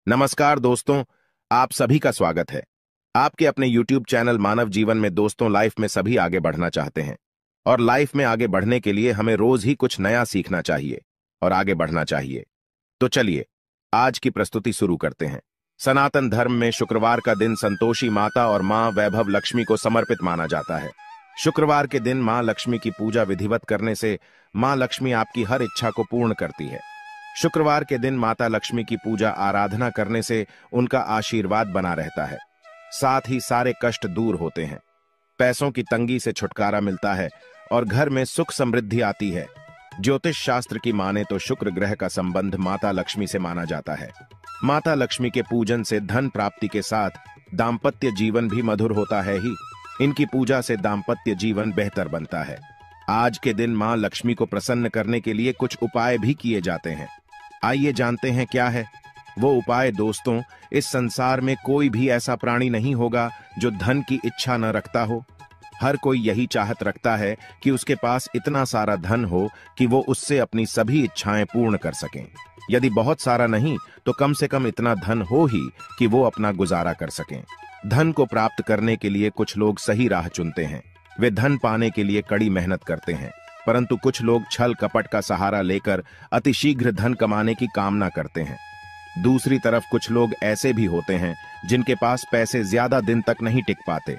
नमस्कार दोस्तों, आप सभी का स्वागत है। आपके अपने YouTube चैनल मानव जीवन में दोस्तों, लाइफ में सभी आगे बढ़ना चाहते हैं और लाइफ में आगे बढ़ने के लिए हमें रोज ही कुछ नया सीखना चाहिए और आगे बढ़ना चाहिए। तो चलिए आज की प्रस्तुति शुरू करते हैं। सनातन धर्म में शुक्रवार का दिन संतोषी माता और मां वैभव लक्ष्मी को समर्पित माना जाता है। शुक्रवार के दिन मां लक्ष्मी की पूजा विधिवत करने से मां लक्ष्मी आपकी हर इच्छा को पूर्ण करती है। शुक्रवार के दिन माता लक्ष्मी की पूजा आराधना करने से उनका आशीर्वाद बना रहता है। साथ ही सारे कष्ट दूर होते हैं, पैसों की तंगी से छुटकारा मिलता है और घर में सुख समृद्धि आती है। ज्योतिष शास्त्र की माने तो शुक्र ग्रह का संबंध माता लक्ष्मी से माना जाता है। माता लक्ष्मी के पूजन से धन प्राप्ति के साथ दाम्पत्य जीवन भी मधुर होता है ही। इनकी पूजा से दाम्पत्य जीवन बेहतर बनता है। आज के दिन मां लक्ष्मी को प्रसन्न करने के लिए कुछ उपाय भी किए जाते हैं। आइए जानते हैं क्या है वो उपाय। दोस्तों, इस संसार में कोई भी ऐसा प्राणी नहीं होगा जो धन की इच्छा न रखता हो। हर कोई यही चाहत रखता है कि उसके पास इतना सारा धन हो कि वो उससे अपनी सभी इच्छाएं पूर्ण कर सकें। यदि बहुत सारा नहीं तो कम से कम इतना धन हो ही कि वो अपना गुजारा कर सकें। धन को प्राप्त करने के लिए कुछ लोग सही राह चुनते हैं। वे धन पाने के लिए कड़ी मेहनत करते हैं, परंतु कुछ लोग छल कपट का सहारा लेकर अतिशीघ्र धन कमाने की कामना करते हैं। दूसरी तरफ कुछ लोग ऐसे भी होते हैं जिनके पास पैसे ज्यादा दिन तक नहीं टिक पाते।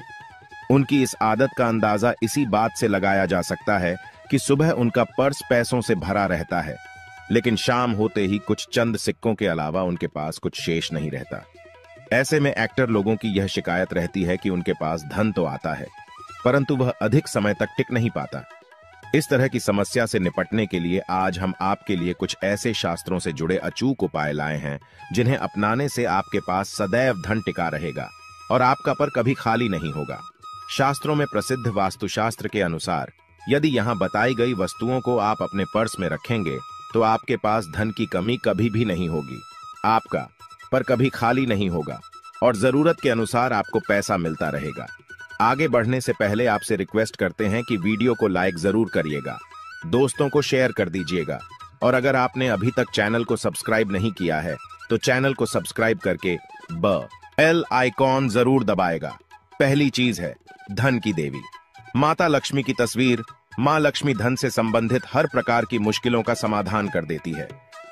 उनकी इस आदत का अंदाजा इसी बात से लगाया जा सकता है कि सुबह उनका पर्स पैसों से भरा रहता है, लेकिन शाम होते ही कुछ चंद सिक्कों के अलावा उनके पास कुछ शेष नहीं रहता। ऐसे में एक्टर लोगों की यह शिकायत रहती है कि उनके पास धन तो आता है, परंतु वह अधिक समय तक टिक नहीं पाता। इस तरह की समस्या से निपटने के लिए आज हम आपके लिए कुछ ऐसे शास्त्रों से जुड़े अचूक उपाय लाए हैं जिन्हें अपनाने से आपके पास सदैव धन टिका रहेगा और आपका पर कभी खाली नहीं होगा। शास्त्रों में प्रसिद्ध वास्तुशास्त्र के अनुसार यदि यहाँ बताई गई वस्तुओं को आप अपने पर्स में रखेंगे तो आपके पास धन की कमी कभी भी नहीं होगी। आपका पर कभी खाली नहीं होगा और जरूरत के अनुसार आपको पैसा मिलता रहेगा। आगे बढ़ने से पहले आपसे रिक्वेस्ट करते हैं कि वीडियो को लाइक जरूर करिएगा, दोस्तों को शेयर कर दीजिएगा और अगर आपने अभी तक चैनल को सब्सक्राइब नहीं किया है तो चैनल को सब्सक्राइब करके बेल आइकॉन जरूर दबाएगा। पहली चीज है धन की देवी माता लक्ष्मी की तस्वीर। मां लक्ष्मी धन से संबंधित हर प्रकार की मुश्किलों का समाधान कर देती है।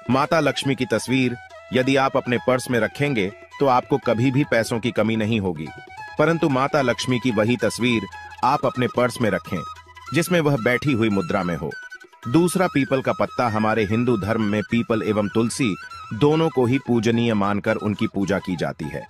माता लक्ष्मी की तस्वीर यदि आप अपने पर्स में रखेंगे तो आपको कभी भी पैसों की कमी नहीं होगी, परंतु माता लक्ष्मी की वही तस्वीर आप अपने पर्स में रखें जिसमें वह बैठी हुई मुद्रा में हो। दूसरा, पीपल का पत्ता। हमारे हिंदू धर्म में पीपल एवं तुलसी दोनों को ही पूजनीय मानकर उनकी पूजा की जाती है।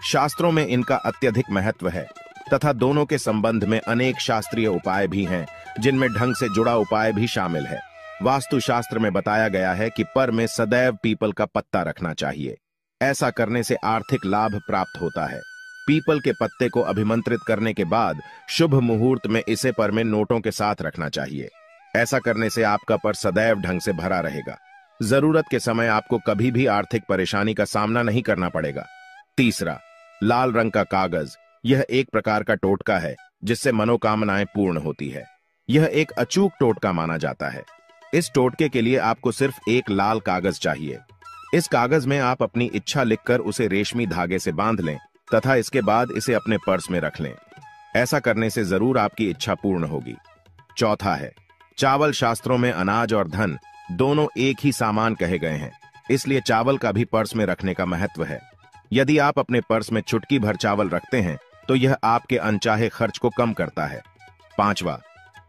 शास्त्रों में इनका अत्यधिक महत्व है तथा दोनों के संबंध में अनेक शास्त्रीय उपाय भी हैं जिनमें ढंग से जुड़ा उपाय भी शामिल है। वास्तुशास्त्र में बताया गया है कि पर में सदैव पीपल का पत्ता रखना चाहिए। ऐसा करने से आर्थिक लाभ प्राप्त होता है। पीपल के पत्ते को अभिमंत्रित करने के बाद शुभ मुहूर्त में इसे पर में नोटों के साथ रखना चाहिए। ऐसा करने से आपका पर सदैव ढंग से भरा रहेगा। जरूरत के समय आपको कभी भी आर्थिक परेशानी का सामना नहीं करना पड़ेगा। तीसरा, लाल रंग का कागज। यह एक प्रकार का टोटका है जिससे मनोकामनाएं पूर्ण होती है। यह एक अचूक टोटका माना जाता है। इस टोटके के लिए आपको सिर्फ एक लाल कागज चाहिए। इस कागज में आप अपनी इच्छा लिखकर उसे रेशमी धागे से बांध लें तथा इसके बाद इसे अपने पर्स में रख लें। ऐसा करने से जरूर आपकी इच्छा पूर्ण होगी। चौथा है चावल। शास्त्रों में अनाज और धन दोनों एक ही सामान कहे गए हैं, इसलिए चावल का भी पर्स में रखने का महत्व है। यदि आप अपने पर्स में चुटकी भर चावल रखते हैं तो यह आपके अनचाहे खर्च को कम करता है। पांचवा,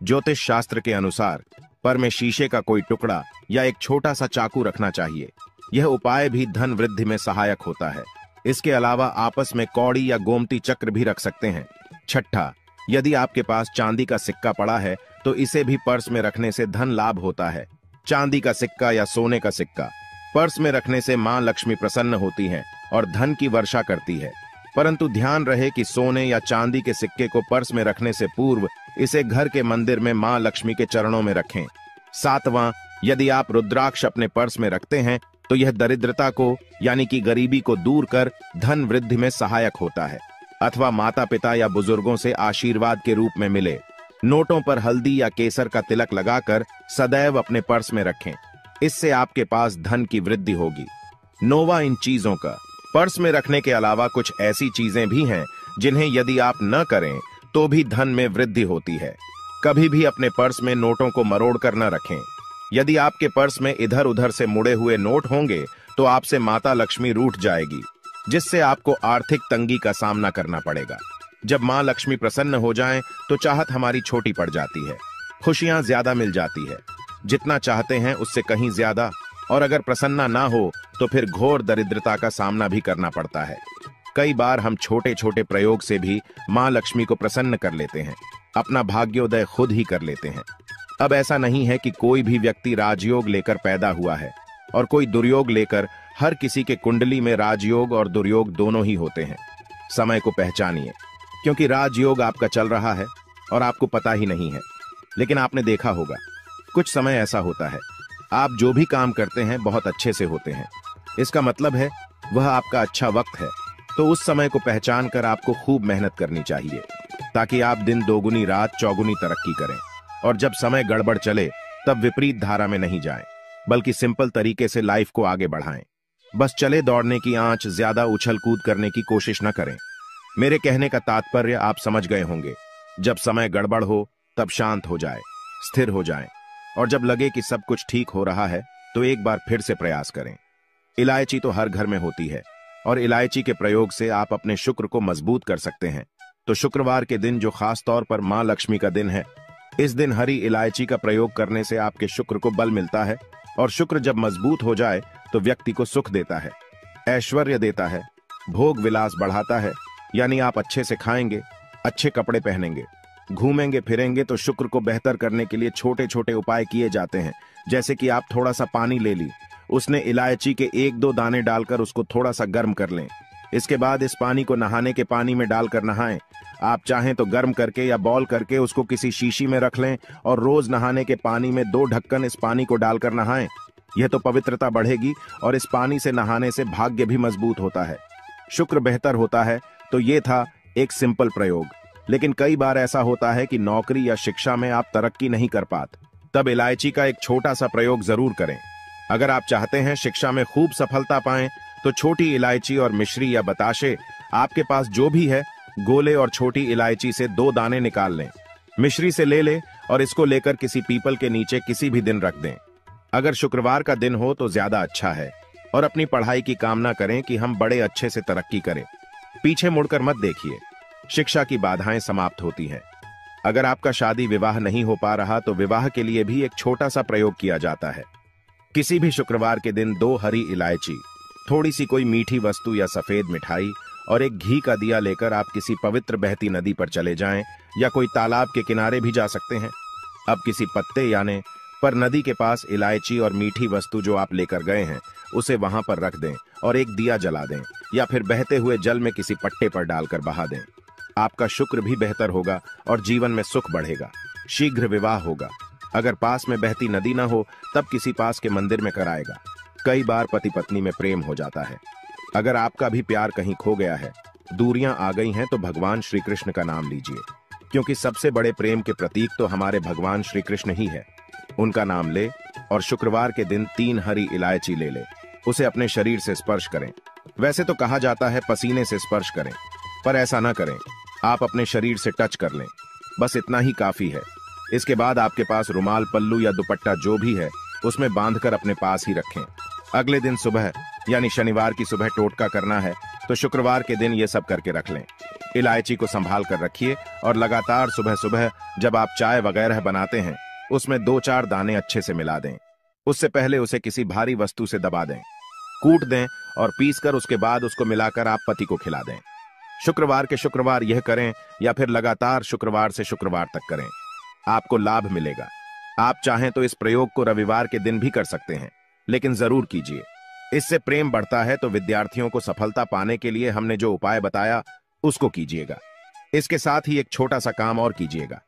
ज्योतिष शास्त्र के अनुसार पर में शीशे का कोई टुकड़ा या एक छोटा सा चाकू रखना चाहिए। यह उपाय भी धन वृद्धि में सहायक होता है। इसके अलावा आपस में कौड़ी या गोमती चक्र भी रख सकते हैं। छठा, यदि आपके पास चांदी का सिक्का पड़ा है तो इसे भी पर्स में रखने से धन लाभ होता है। चांदी का सिक्का या सोने का सिक्का पर्स में रखने से मां लक्ष्मी प्रसन्न होती हैं और धन की वर्षा करती है, परंतु ध्यान रहे कि सोने या चांदी के सिक्के को पर्स में रखने से पूर्व इसे घर के मंदिर में मां लक्ष्मी के चरणों में रखें। सातवां, यदि आप रुद्राक्ष अपने पर्स में रखते हैं तो यह दरिद्रता को यानी कि गरीबी को दूर कर धन वृद्धि में सहायक होता है अथवा माता पिता या बुजुर्गों से आशीर्वाद के रूप में मिले। नोटों पर हल्दी या केसर का तिलक लगाकर सदैव अपने पर्स में रखें। इससे आपके पास धन की वृद्धि होगी। नौवां, इन चीजों का पर्स में रखने के अलावा कुछ ऐसी चीजें भी हैं जिन्हें यदि आप न करें तो भी धन में वृद्धि होती है। कभी भी अपने पर्स में नोटों को मरोड़ कर न रखें। यदि आपके पर्स में इधर उधर से मुड़े हुए नोट होंगे तो आपसे माता लक्ष्मी रूठ जाएगी, जिससे आपको आर्थिक तंगी का सामना करना पड़ेगा। जब मां लक्ष्मी प्रसन्न हो जाएं तो चाहत हमारी छोटी पड़ जाती है, खुशियां ज्यादा मिल जाती है, जितना चाहते हैं उससे कहीं ज्यादा, और अगर प्रसन्ना ना हो तो फिर घोर दरिद्रता का सामना भी करना पड़ता है। कई बार हम छोटे छोटे प्रयोग से भी मां लक्ष्मी को प्रसन्न कर लेते हैं, अपना भाग्योदय खुद ही कर लेते हैं। अब ऐसा नहीं है कि कोई भी व्यक्ति राजयोग लेकर पैदा हुआ है और कोई दुर्योग लेकर। हर किसी के कुंडली में राजयोग और दुर्योग दोनों ही होते हैं। समय को पहचानिए, क्योंकि राजयोग आपका चल रहा है और आपको पता ही नहीं है। लेकिन आपने देखा होगा कुछ समय ऐसा होता है, आप जो भी काम करते हैं बहुत अच्छे से होते हैं। इसका मतलब है वह आपका अच्छा वक्त है। तो उस समय को पहचान कर आपको खूब मेहनत करनी चाहिए, ताकि आप दिन दोगुनी रात चौगुनी तरक्की करें। और जब समय गड़बड़ चले तब विपरीत धारा में नहीं जाएं, बल्कि सिंपल तरीके से लाइफ को आगे बढ़ाएं। बस चले दौड़ने की आंच, ज्यादा उछल कूद करने की कोशिश न करें। मेरे कहने का तात्पर्य आप समझ गए होंगे। जब समय गड़बड़ हो तब शांत हो जाए, स्थिर हो जाएं, और जब लगे कि सब कुछ ठीक हो रहा है तो एक बार फिर से प्रयास करें। इलायची तो हर घर में होती है और इलायची के प्रयोग से आप अपने शुक्र को मजबूत कर सकते हैं। तो शुक्रवार के दिन, जो खास तौर पर मां लक्ष्मी का दिन है, इस दिन हरी इलायची का प्रयोग करने से आपके शुक्र को बल मिलता है। और शुक्र जब मजबूत हो जाए तो व्यक्ति को सुख देता है, ऐश्वर्य देता है, भोग विलास बढ़ाता है। यानी आप अच्छे से खाएंगे, अच्छे कपड़े पहनेंगे, घूमेंगे फिरेंगे। तो शुक्र को बेहतर करने के लिए छोटे छोटे उपाय किए जाते हैं। जैसे कि आप थोड़ा सा पानी ले ली, उसने इलायची के 1-2 दाने डालकर उसको थोड़ा सा गर्म कर लें। इसके बाद इस पानी को नहाने के पानी में डालकर नहाएं। आप चाहें तो गर्म करके या बॉल करके उसको किसी शीशी में रख लें और रोज नहाने के पानी में 2 ढक्कन इस पानी को डालकर नहाएं। यह तो पवित्रता बढ़ेगी और इस पानी से नहाने से भाग्य भी मजबूत होता है, शुक्र बेहतर होता है। तो ये था एक सिंपल प्रयोग। लेकिन कई बार ऐसा होता है कि नौकरी या शिक्षा में आप तरक्की नहीं कर पाते, तब इलायची का एक छोटा सा प्रयोग जरूर करें। अगर आप चाहते हैं शिक्षा में खूब सफलता पाएं तो छोटी इलायची और मिश्री या बताशे, आपके पास जो भी है, गोले और छोटी इलायची से 2 दाने निकाल लें, मिश्री से ले लें और इसको लेकर किसी पीपल के नीचे किसी भी दिन रख दें। अगर शुक्रवार का दिन हो तो ज्यादा अच्छा है। और अपनी पढ़ाई की कामना करें कि हम बड़े अच्छे से तरक्की करें। पीछे मुड़कर मत देखिए, शिक्षा की बाधाएं समाप्त होती हैं। अगर आपका शादी विवाह नहीं हो पा रहा तो विवाह के लिए भी एक छोटा सा प्रयोग किया जाता है। किसी भी शुक्रवार के दिन 2 हरी इलायची, थोड़ी सी कोई मीठी वस्तु या सफेद मिठाई और एक घी का दिया लेकर आप किसी पवित्र बहती नदी पर चले जाएं, या कोई तालाब के किनारे भी जा सकते हैं। अब किसी पत्ते यानी पर नदी के पास इलायची और मीठी वस्तु जो आप लेकर गए हैं उसे वहां पर रख दें और एक दिया जला दें, या फिर बहते हुए जल में किसी पट्टे पर डालकर बहा दें। आपका शुक्र भी बेहतर होगा और जीवन में सुख बढ़ेगा। शीघ्र विवाह होगा। अगर पास में बहती नदी ना हो तब किसी पास के मंदिर में कराएगा। कई बार पति पत्नी में प्रेम हो जाता है। अगर आपका भी प्यार कहीं खो गया है, दूरियां आ गई हैं, तो भगवान श्री कृष्ण का नाम लीजिए, क्योंकि सबसे बड़े प्रेम के प्रतीक तो हमारे भगवान श्री कृष्ण ही है। उनका नाम ले और शुक्रवार के दिन 3 हरी इलायची ले ले, उसे अपने शरीर से स्पर्श करें। वैसे तो कहा जाता है पसीने से स्पर्श करें, पर ऐसा ना करें, आप अपने शरीर से टच कर लें, बस इतना ही काफी है। इसके बाद आपके पास रुमाल, पल्लू या दुपट्टा जो भी है उसमें बांधकर अपने पास ही रखें। अगले दिन सुबह यानी शनिवार की सुबह टोटका करना है, तो शुक्रवार के दिन ये सब करके रख लें। इलायची को संभाल कर रखिए और लगातार सुबह सुबह जब आप चाय वगैरह बनाते हैं उसमें 2-4 दाने अच्छे से मिला दें। उससे पहले उसे किसी भारी वस्तु से दबा दें, कूट दें और पीसकर उसके बाद उसको मिलाकर आप पति को खिला दें। शुक्रवार के शुक्रवार यह करें या फिर लगातार शुक्रवार से शुक्रवार तक करें, आपको लाभ मिलेगा। आप चाहें तो इस प्रयोग को रविवार के दिन भी कर सकते हैं, लेकिन जरूर कीजिए। इससे प्रेम बढ़ता है। तो विद्यार्थियों को सफलता पाने के लिए हमने जो उपाय बताया उसको कीजिएगा। इसके साथ ही एक छोटा सा काम और कीजिएगा।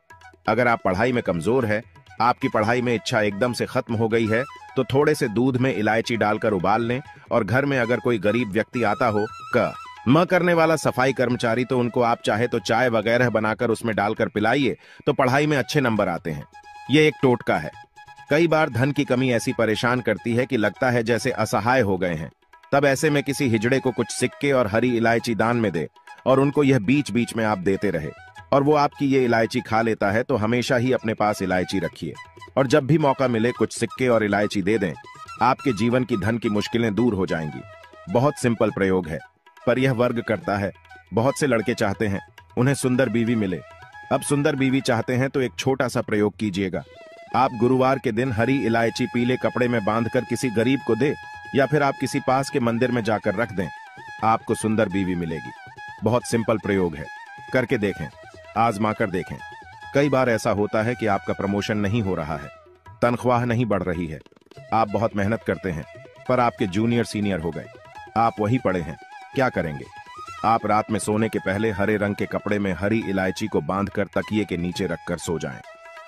अगर आप पढ़ाई में कमजोर है, आपकी पढ़ाई में इच्छा एकदम से खत्म हो गई है, तो थोड़े से दूध में इलायची डालकर उबाल लें और घर में अगर कोई गरीब व्यक्ति आता हो, म करने वाला सफाई कर्मचारी, तो उनको आप चाहे तो चाय वगैरह बनाकर उसमें डालकर पिलाइए, तो पढ़ाई में अच्छे नंबर आते हैं। यह एक टोटका है। कई बार धन की कमी ऐसी परेशान करती है कि लगता है जैसे असहाय हो गए हैं। तब ऐसे में किसी हिजड़े को कुछ सिक्के और हरी इलायची दान में दे और उनको यह बीच बीच में आप देते रहे और वो आपकी ये इलायची खा लेता है, तो हमेशा ही अपने पास इलायची रखिए और जब भी मौका मिले कुछ सिक्के और इलायची दे दें। आपके जीवन की धन की मुश्किलें दूर हो जाएंगी। बहुत सिंपल प्रयोग है, पर यह वर्क करता है। बहुत से लड़के चाहते हैं उन्हें सुंदर बीवी मिले। अब सुंदर बीवी चाहते हैं तो एक छोटा सा प्रयोग कीजिएगा। आप गुरुवार के दिन हरी इलायची पीले कपड़े में बांधकर किसी गरीब को दे या फिर आप किसी पास के मंदिर में जाकर रख दें, आपको सुंदर बीवी मिलेगी। बहुत सिंपल प्रयोग है, करके देखें, आजमा कर देखें। कई बार ऐसा होता है कि आपका प्रमोशन नहीं हो रहा है, तनख्वाह नहीं बढ़ रही है, आप बहुत मेहनत करते हैं पर आपके जूनियर सीनियर हो गए, आप वही पड़े हैं। क्या करेंगे? आप रात में सोने के पहले हरे रंग के कपड़े में हरी इलायची को बांधकर तकिए के नीचे रखकर सो जाएं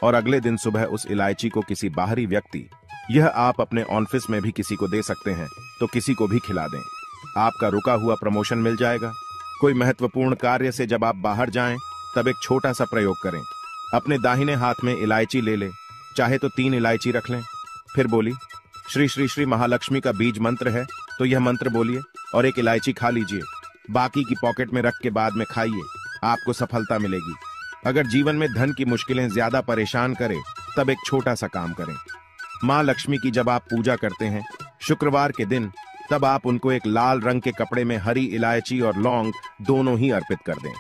और अगले दिन सुबह उस इलायची को किसी बाहरी व्यक्ति, यह आप अपने ऑफिस में भी किसी को दे सकते हैं, तो किसी को भी खिला दें। आपका रुका हुआ प्रमोशन मिल जाएगा। कोई महत्वपूर्ण कार्य से जब आप बाहर जाएं तब एक छोटा सा प्रयोग करें। अपने दाहिने हाथ में इलायची ले लें, चाहे तो 3 इलायची रख लें। फिर बोली श्री श्री श्री महालक्ष्मी का बीज मंत्र है तो यह मंत्र बोलिए और एक इलायची खा लीजिए। बाकी की पॉकेट में रख के बाद में खाइए, आपको सफलता मिलेगी। अगर जीवन में धन की मुश्किलें ज्यादा परेशान करें तब एक छोटा सा काम करें। माँ लक्ष्मी की जब आप पूजा करते हैं शुक्रवार के दिन, तब आप उनको एक लाल रंग के कपड़े में हरी इलायची और लौंग दोनों ही अर्पित कर दें।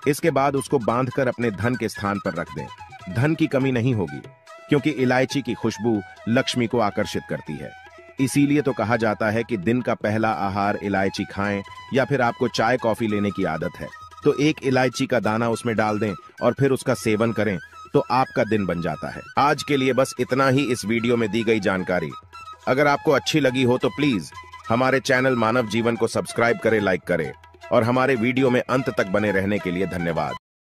इसके बाद उसको बांधकर अपने धन के स्थान पर रख दें। धन की कमी नहीं होगी, क्योंकि इलायची की खुशबू लक्ष्मी को आकर्षित करती है। इसीलिए तो कहा जाता है कि दिन का पहला आहार इलायची खाएं, या फिर आपको चाय कॉफी लेने की आदत है तो एक इलायची का दाना उसमें डाल दें और फिर उसका सेवन करें, तो आपका दिन बन जाता है। आज के लिए बस इतना ही इस वीडियो में दी गई जानकारी। अगर आपको अच्छी लगी हो तो प्लीज हमारे चैनल मानव जीवन को सब्सक्राइब करें, लाइक करें और हमारे वीडियो में अंत तक बने रहने के लिए धन्यवाद।